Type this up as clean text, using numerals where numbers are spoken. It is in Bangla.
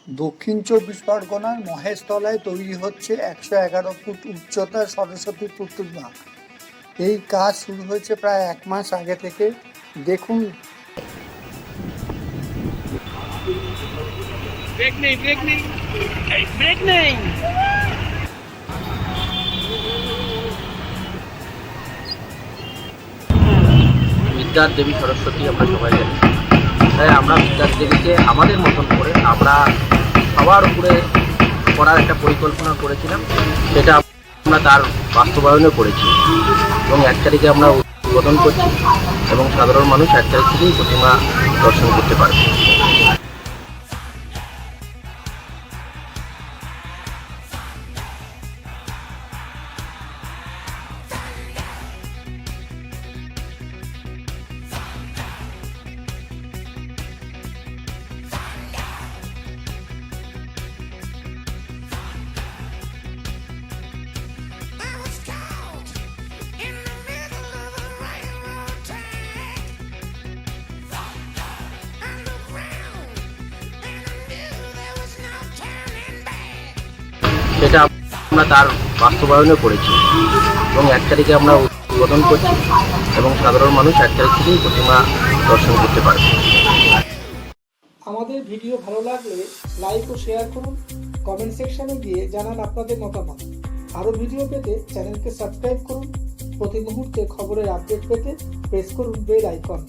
দক্ষিণ চব্বিশ পরগনার মহেশতলায় তৈরি হচ্ছে 111 ফুট উচ্চতার সরস্বতী প্রতিমা। এই কাজ শুরু হয়েছে প্রায় 1 মাস আগে থেকে। দেখুন বিদ্যার দেবী সরস্বতী আমরা সবাই জানি, তাই আমরা বিদ্যার দেবীকে আমাদের মতন করে আমরা সবার উপরে করার একটা পরিকল্পনা করেছিলাম। সেটা আমরা তার বাস্তবায়নও করেছি এবং 1 তারিখে আমরা উদ্বোধন করছি এবং সাধারণ মানুষ 1 তারিখ থেকেই প্রতিমা দর্শন করতে পারবে। সেটা আমরা তার বাস্তবায়নও করেছি এবং 1 তারিখে আমরা উদ্বোধন করছি এবং সাধারণ মানুষ 1 তারিখ থেকেই প্রতিমা দর্শন করতে পারবে। আমাদের ভিডিও ভালো লাগলে লাইক ও শেয়ার করুন, কমেন্ট সেকশনে গিয়ে জানান আপনাদের মতামত। আরও ভিডিও পেতে চ্যানেলকে সাবস্ক্রাইব করুন। প্রতি মুহূর্তে খবরের আপডেট পেতে প্রেস করুন বেল আইকন।